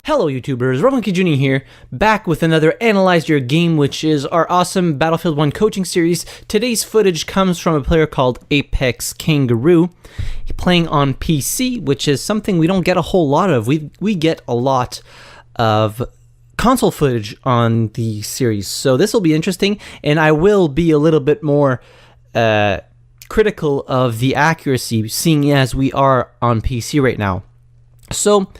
Hello YouTubers, RogueMonkeyJr here, back with another Analyze Your Game, which is our awesome Battlefield 1 coaching series. Today's footage comes from a player called Apex Kangaroo, playing on PC, which is something we don't get a whole lot of. We get a lot of console footage on the series, so this will be interesting, and I will be a little bit more critical of the accuracy, seeing as we are on PC right now. So,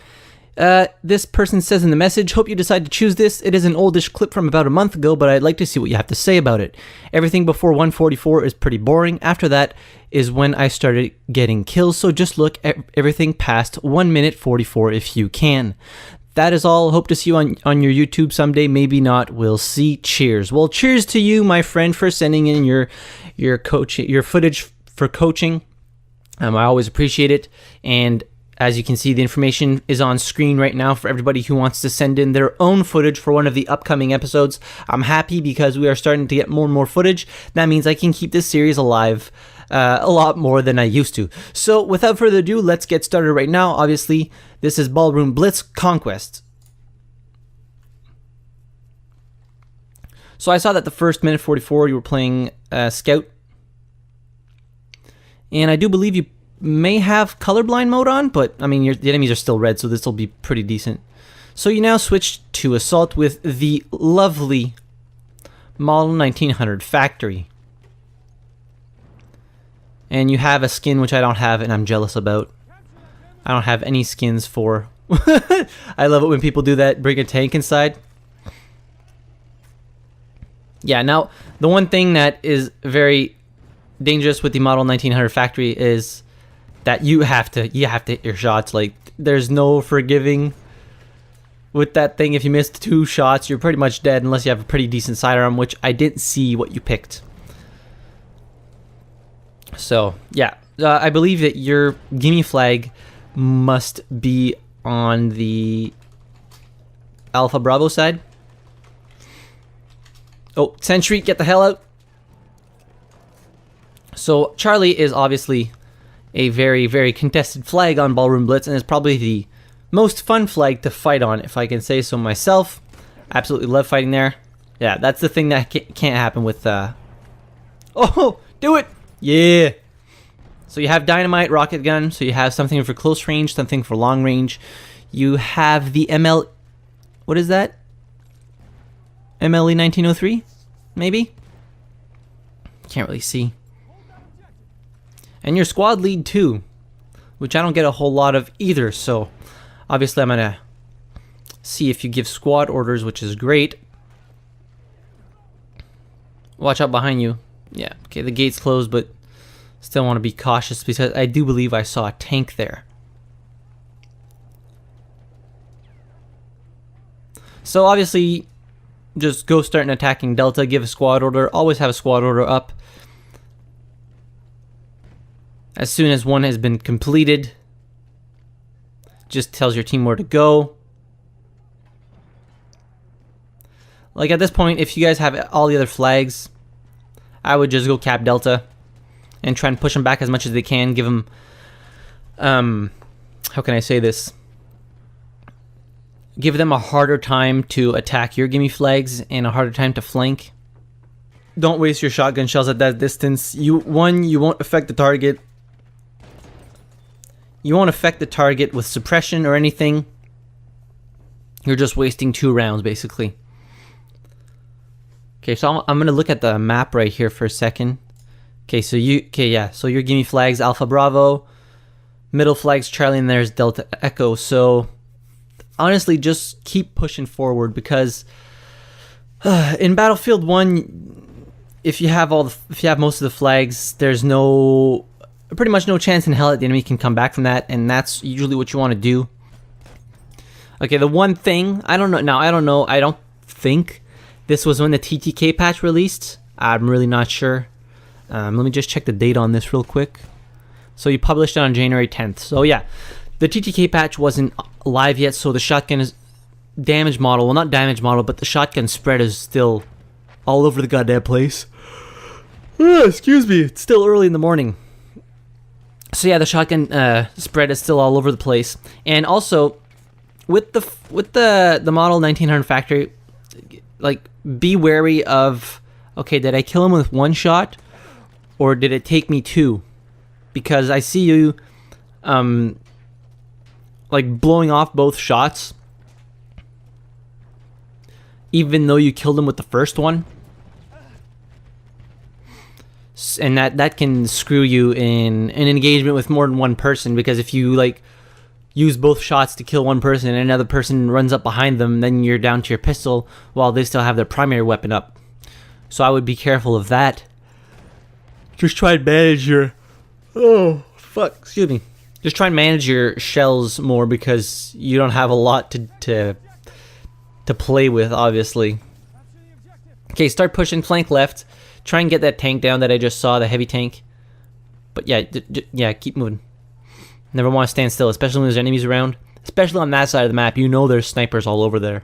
this person says in the message, hope you decide to choose this. It is an oldish clip from about a month ago, but I'd like to see what you have to say about it. Everything before 144 is pretty boring. After that is when I started getting kills, so just look at everything past 1 minute 44 if you can. That is all. Hope to see you on your YouTube someday. Maybe not. We'll see. Cheers. Well, cheers to you, my friend, for sending in your footage for coaching. I always appreciate it. And as you can see, the information is on screen right now for everybody who wants to send in their own footage for one of the upcoming episodes. I'm happy because we are starting to get more and more footage. That means I can keep this series alive a lot more than I used to. So without further ado, let's get started right now. Obviously, this is Ballroom Blitz Conquest. So I saw that the first minute 44 you were playing Scout. And I do believe you may have colorblind mode on, but I mean the enemies are still red, so this will be pretty decent. So you now switch to Assault with the lovely Model 1900 Factory. And you have a skin which I don't have and I'm jealous about. I don't have any skins for. I love it when people do that, bring a tank inside. Yeah, now the one thing that is very dangerous with the Model 1900 Factory is that you have to hit your shots. Like, there's no forgiving with that thing. If you missed 2 shots, you're pretty much dead unless you have a pretty decent sidearm, which I didn't see what you picked. So yeah, I believe that your gimme flag must be on the Alpha Bravo side. Oh, Sentry, get the hell out. So Charlie is obviously a very, very contested flag on Ballroom Blitz, and is probably the most fun flag to fight on, if I can say so myself. Absolutely love fighting there. Yeah, that's the thing that can't happen with... Oh, do it! Yeah! So you have dynamite, rocket gun, so you have something for close range, something for long range. You have the ML... What is that? MLE 1903? Maybe? Can't really see. And your squad lead too, which I don't get a whole lot of either, so obviously I'm gonna see if you give squad orders, which is great. Watch out behind you. Yeah, okay, the gate's closed, but still want to be cautious because I do believe I saw a tank there. So obviously, just go start an attacking Delta, give a squad order, always have a squad order up. As soon as one has been completed, just tells your team where to go. Like at this point, if you guys have all the other flags, I would just go cap Delta and try and push them back as much as they can. Give them, how can I say this? Give them a harder time to attack your gimme flags and a harder time to flank. Don't waste your shotgun shells at that distance. You won't affect the target. You won't affect the target with suppression or anything. You're just wasting 2 rounds, basically. Okay, so I'm gonna look at the map right here for a second. Okay, so so your gimme flags Alpha Bravo, middle flags Charlie, and there's Delta Echo. So honestly, just keep pushing forward because in Battlefield 1, if you have most of the flags, there's pretty much no chance in hell that the enemy can come back from that, and that's usually what you want to do. Okay, the one thing, I don't know, I don't think this was when the TTK patch released. I'm really not sure. Let me just check the date on this real quick. So you published it on January 10th. So yeah, the TTK patch wasn't live yet, so the shotgun is damage model, well not damage model, but the shotgun spread is still all over the goddamn place. Excuse me, it's still early in the morning. So yeah, the shotgun spread is still all over the place. And also, with the model 1900 factory, like, be wary of, okay, did I kill him with one shot, or did it take me two? Because I see you, like, blowing off both shots, even though you killed him with the first one. And that can screw you in an engagement with more than one person, because if you, like, use both shots to kill one person and another person runs up behind them, then you're down to your pistol while they still have their primary weapon up. So I would be careful of that. Just try and manage your... Oh, fuck. Excuse me. Just try and manage your shells more, because you don't have a lot to play with, obviously. Okay, start pushing flank left. Try and get that tank down that I just saw, the heavy tank. But yeah, yeah, keep moving. Never want to stand still, especially when there's enemies around. Especially on that side of the map, you know there's snipers all over there.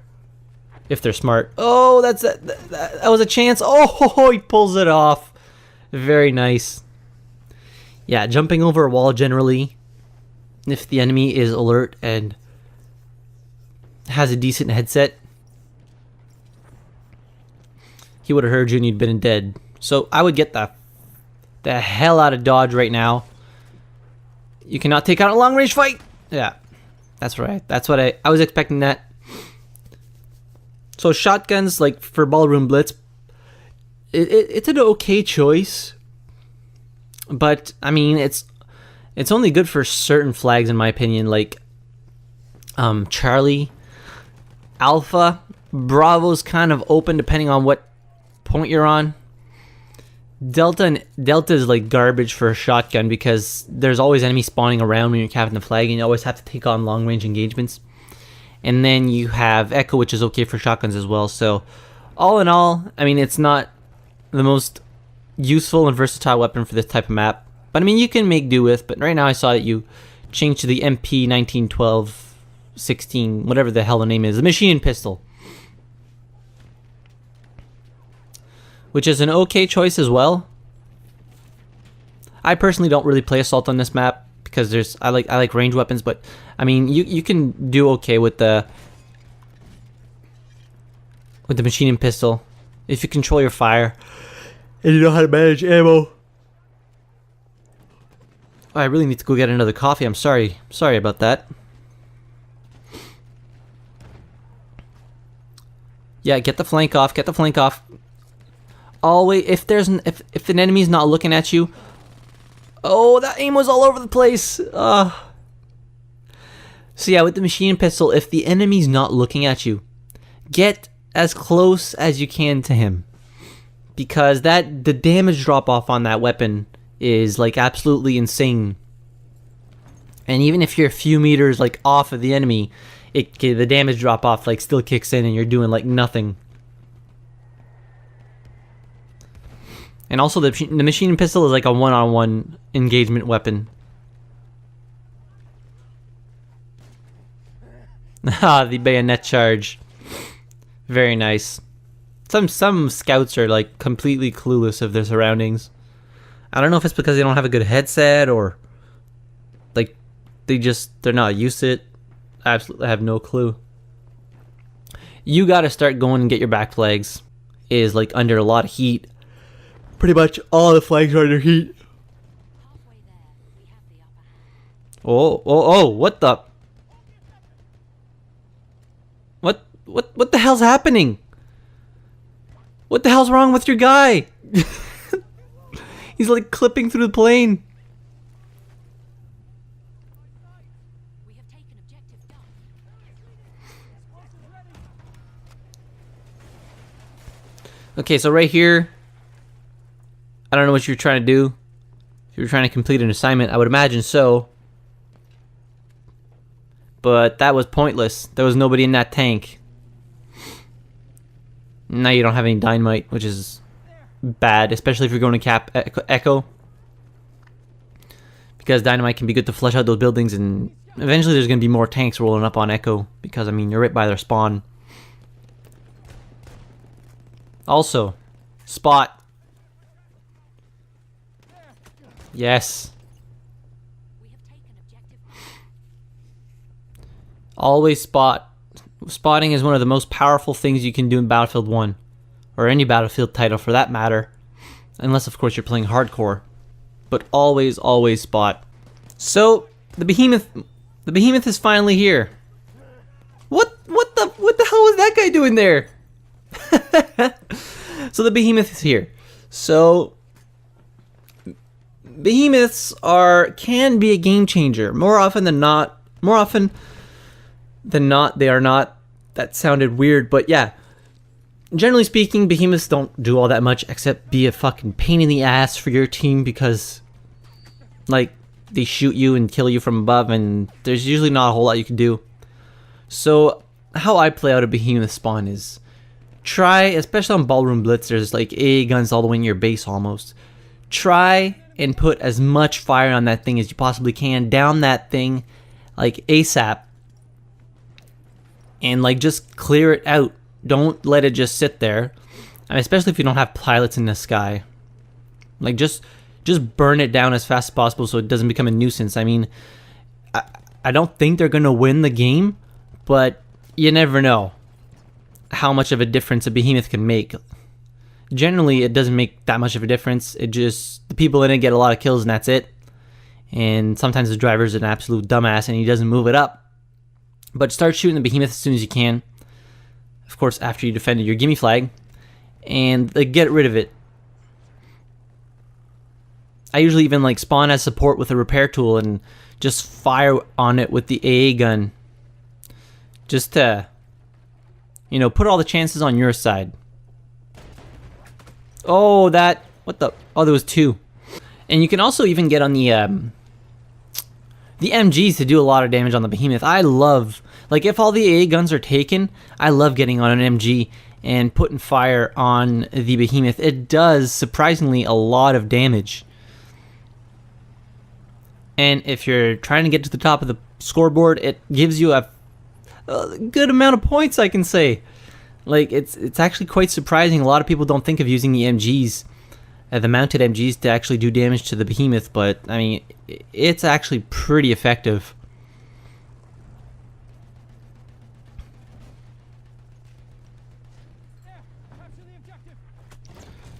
If they're smart. Oh, that was a chance. Oh, he pulls it off. Very nice. Yeah, jumping over a wall generally, if the enemy is alert and has a decent headset, he would have heard you and you'd been dead. So I would get the hell out of dodge right now. You cannot take out a long range fight. Yeah, that's right. That's what I was expecting that. So shotguns, like for Ballroom Blitz, it's an okay choice. But I mean, it's only good for certain flags in my opinion, like Charlie, Alpha, Bravo's kind of open depending on what point you're on. Delta is like garbage for a shotgun, because there's always enemies spawning around when you're capping the flag, and you always have to take on long range engagements. And then you have Echo, which is okay for shotguns as well. So all in all, I mean, it's not the most useful and versatile weapon for this type of map, but I mean, you can make do with. But right now I saw that you changed to the MP 1912 16, whatever the hell the name is, the machine pistol, which is an okay choice as well. I personally don't really play assault on this map because I like range weapons, but I mean, you can do okay with the machine and pistol if you control your fire and you know how to manage ammo. Oh, I really need to go get another coffee. I'm sorry about that. Yeah, get the flank off. Get the flank off. Always, if an enemy's not looking at you. Oh, that aim was all over the place. So yeah, with the machine pistol, if the enemy's not looking at you, get as close as you can to him, because the damage drop off on that weapon is like absolutely insane. And even if you're a few meters like off of the enemy, the damage drop off like still kicks in, and you're doing like nothing. And also the machine pistol is like a one-on-one engagement weapon. Ah, the bayonet charge. Very nice. Some scouts are like completely clueless of their surroundings. I don't know if it's because they don't have a good headset, or like they're not used to it. I absolutely have no clue. You gotta start going and get your back flags. It is like under a lot of heat. Pretty much all the flags are under heat. Oh, what the? What the hell's happening? What the hell's wrong with your guy? He's like clipping through the plane. Okay, so right here, I don't know what you're trying to do. If you're trying to complete an assignment, I would imagine so. But that was pointless. There was nobody in that tank. Now you don't have any dynamite, which is bad, especially if you're going to cap Echo. Because dynamite can be good to flush out those buildings, and eventually there's going to be more tanks rolling up on Echo, because, I mean, you're right by their spawn. Also, spot. Yes. Always spot. Spotting is one of the most powerful things you can do in Battlefield 1. Or any Battlefield title for that matter. Unless, of course, you're playing hardcore. But always, always spot. So, the behemoth is finally here. What the hell was that guy doing there? So the behemoth is here. So behemoths can be a game changer. More often than not, they are not. That sounded weird, but yeah. Generally speaking, behemoths don't do all that much except be a fucking pain in the ass for your team because, like, they shoot you and kill you from above, and there's usually not a whole lot you can do. So how I play out a behemoth spawn is try, especially on Ballroom Blitz, there's like AA guns all the way in your base almost. Try and put as much fire on that thing as you possibly can, down that thing like ASAP, and like just clear it out. Don't let it just sit there. I mean, especially if you don't have pilots in the sky. Like just burn it down as fast as possible so it doesn't become a nuisance. I mean, I don't think they're gonna win the game, but you never know how much of a difference a behemoth can make. Generally, it doesn't make that much of a difference. It just, the people in it get a lot of kills and that's it. And sometimes the driver's an absolute dumbass and he doesn't move it up. But start shooting the behemoth as soon as you can. Of course, after you defended your gimme flag. And like, get rid of it. I usually even like spawn as support with a repair tool and just fire on it with the AA gun. Just to, you know, put all the chances on your side. Oh, there was two. And you can also even get on the MGs to do a lot of damage on the behemoth. I love, like, if all the AA guns are taken, I love getting on an MG and putting fire on the behemoth. It does surprisingly a lot of damage. And if you're trying to get to the top of the scoreboard, it gives you a good amount of points, I can say. Like, it's actually quite surprising. A lot of people don't think of using the MGs, the mounted MGs, to actually do damage to the behemoth, but I mean, it's actually pretty effective.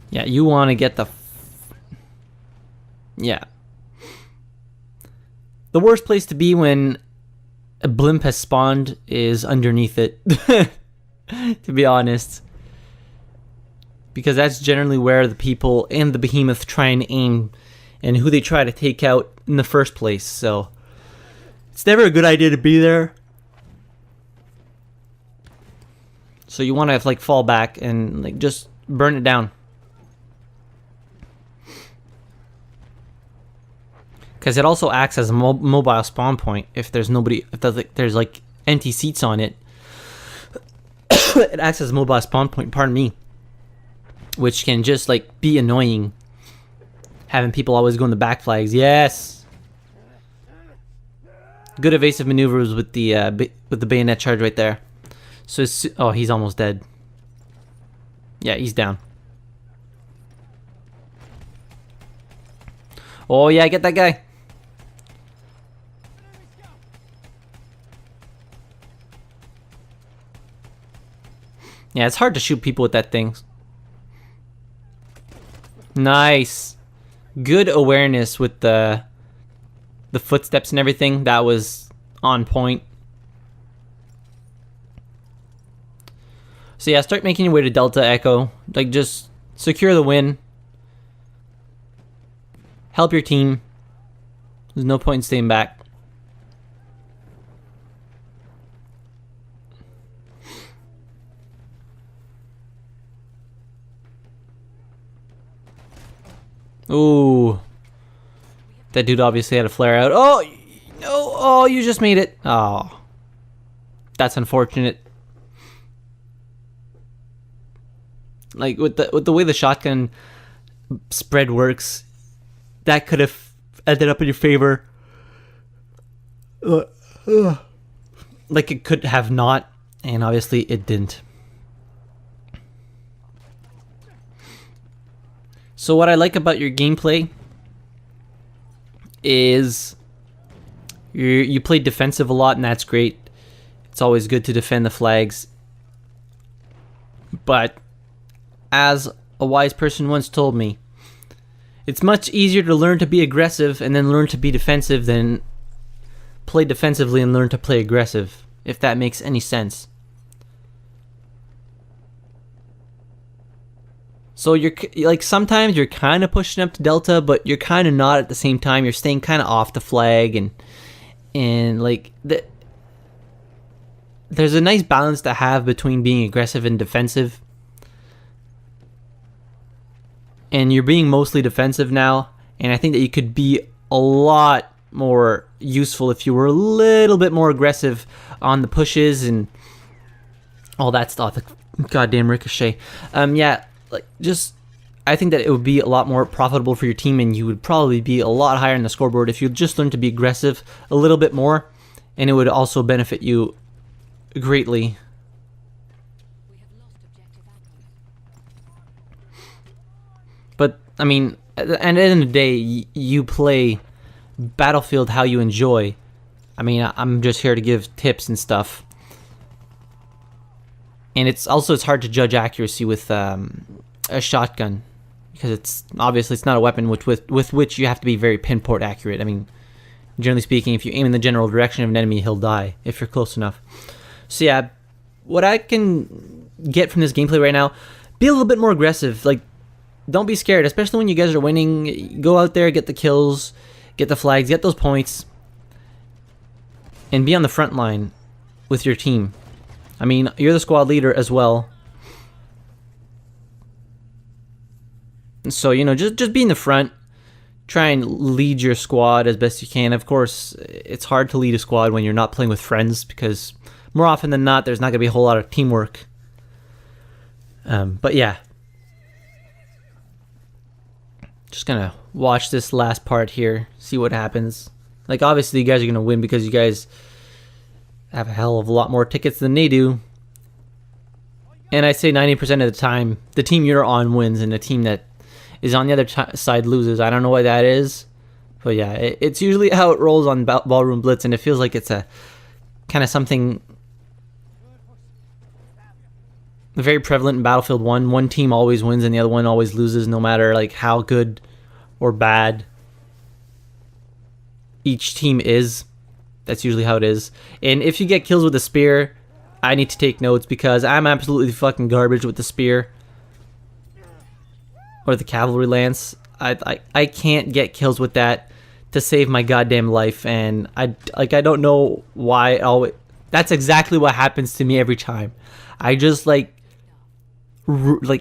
Yeah, you want to get the yeah. The worst place to be when a blimp has spawned is underneath it, to be honest. Because that's generally where the people and the behemoth try and aim, and who they try to take out in the first place. So it's never a good idea to be there. So you want to like fall back and like just burn it down. Because it also acts as a mobile spawn point if there's nobody, if there's like empty seats on it. It acts as a mobile spawn point, pardon me. Which can just like be annoying. Having people always go in the back flags. Yes! Good evasive maneuvers with the bayonet charge right there. So, oh, he's almost dead. Yeah, he's down. Oh yeah, get that guy. Yeah, it's hard to shoot people with that thing. Nice. Good awareness with the footsteps and everything. That was on point. So yeah, start making your way to Delta Echo. Like, just secure the win. Help your team. There's no point in staying back. Ooh. That dude obviously had a flare out. Oh, no. Oh, you just made it. Oh. That's unfortunate. Like, with the way the shotgun spread works, that could have ended up in your favor. Like, it could have not, and obviously it didn't. So what I like about your gameplay is you play defensive a lot, and that's great. It's always good to defend the flags. But as a wise person once told me, it's much easier to learn to be aggressive and then learn to be defensive than play defensively and learn to play aggressive, if that makes any sense. So you're like, sometimes you're kind of pushing up to Delta, but you're kind of not at the same time. You're staying kind of off the flag, and like there's a nice balance to have between being aggressive and defensive. And you're being mostly defensive now, and I think that you could be a lot more useful if you were a little bit more aggressive on the pushes and all that stuff. The goddamn ricochet. Yeah, like, just, I think that it would be a lot more profitable for your team, and you would probably be a lot higher in the scoreboard if you just learned to be aggressive a little bit more, and it would also benefit you greatly. But I mean, at the end of the day, you play Battlefield how you enjoy. I mean, I'm just here to give tips and stuff. And it's hard to judge accuracy with a shotgun, because it's not a weapon with which you have to be very pinpoint accurate. I mean, generally speaking, if you aim in the general direction of an enemy, he'll die if you're close enough. So yeah, what I can get from this gameplay right now, be a little bit more aggressive. Like, don't be scared, especially when you guys are winning. Go out there, get the kills, get the flags, get those points, and be on the front line with your team. I mean, you're the squad leader as well. So, you know, just be in the front. Try and lead your squad as best you can. Of course, it's hard to lead a squad when you're not playing with friends, because more often than not, there's not going to be a whole lot of teamwork. But yeah. Just going to watch this last part here, see what happens. Like, obviously, you guys are going to win because you guys have a hell of a lot more tickets than they do. And I say 90% of the time, the team you're on wins, and the team that is on the other side loses. I don't know why that is, but yeah, it's usually how it rolls on Ballroom Blitz, and it feels like it's a kind of something very prevalent in Battlefield 1. One team always wins and the other one always loses, no matter like how good or bad each team is. That's usually how it is. And if you get kills with a spear, I need to take notes, because I'm absolutely fucking garbage with the spear or the cavalry lance. I can't get kills with that to save my goddamn life, and I don't know why. That's exactly what happens to me every time. I just like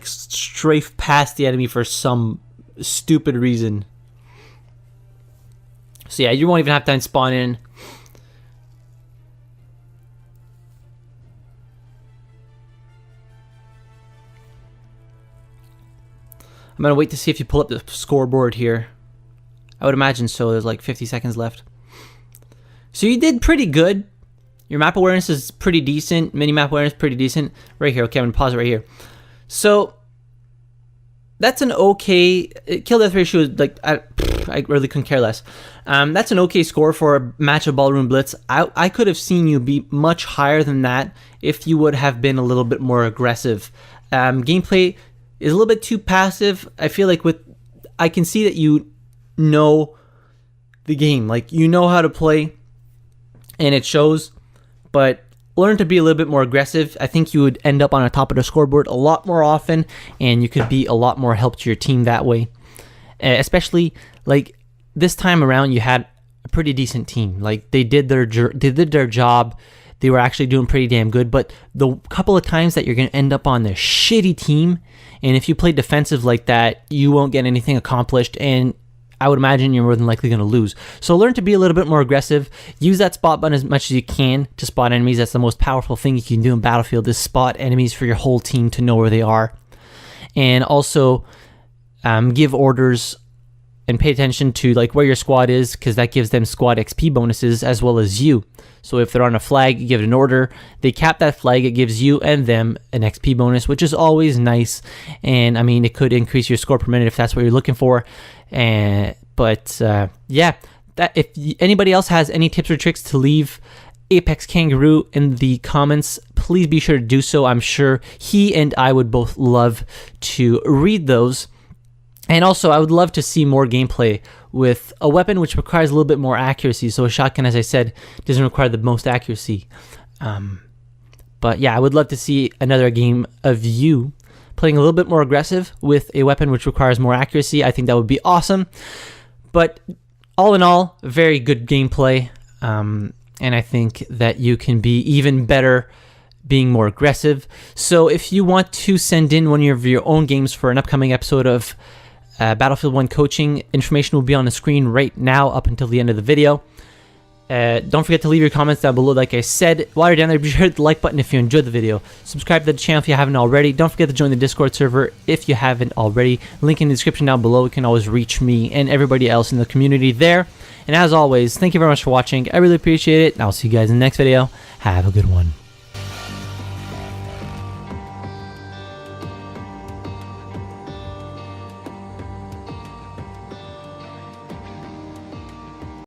strafe past the enemy for some stupid reason. So yeah, you won't even have time to spawn in. I'm going to wait to see if you pull up the scoreboard here. I would imagine so. There's like 50 seconds left. So you did pretty good. Your map awareness is pretty decent. Mini-map awareness is pretty decent. Right here. Okay, I'm going to pause it right here. So that's an okay... Kill death ratio is like... I really couldn't care less. That's an okay score for a match of Ballroom Blitz. I could have seen you be much higher than that if you would have been a little bit more aggressive. Gameplay is a little bit too passive. I feel like I can see that you know the game. Like, you know how to play, and it shows, but learn to be a little bit more aggressive. I think you would end up on the top of the scoreboard a lot more often, and you could be a lot more help to your team that way. Especially, like, this time around, you had a pretty decent team. Like, they did their job. They were actually doing pretty damn good, but the couple of times that you're going to end up on the shitty team, and if you play defensive like that, you won't get anything accomplished, and I would imagine you're more than likely going to lose. So learn to be a little bit more aggressive. Use that spot button as much as you can to spot enemies. That's the most powerful thing you can do in Battlefield, is spot enemies for your whole team to know where they are. And also give orders and pay attention to like where your squad is, because that gives them squad XP bonuses as well as you. So if they're on a flag, you give it an order, they cap that flag, it gives you and them an XP bonus, which is always nice. And I mean, it could increase your score per minute if that's what you're looking for. But yeah, that if anybody else has any tips or tricks to leave Apex Kangaroo in the comments, please be sure to do so. I'm sure he and I would both love to read those. And also, I would love to see more gameplay with a weapon which requires a little bit more accuracy. So a shotgun, as I said, doesn't require the most accuracy. But yeah, I would love to see another game of you playing a little bit more aggressive with a weapon which requires more accuracy. I think that would be awesome. But all in all, very good gameplay. And I think that you can be even better being more aggressive. So if you want to send in one of your own games for an upcoming episode of Battlefield 1 coaching, information will be on the screen right now up until the end of the video. Don't forget to leave your comments down below. Like I said, while you're down there, be sure to hit the like button if you enjoyed the video. Subscribe to the channel if you haven't already. Don't forget to join the Discord server if you haven't already. Link in the description down below. You can always reach me and everybody else in the community there. And as always, thank you very much for watching. I really appreciate it. And I'll see you guys in the next video. Have a good one.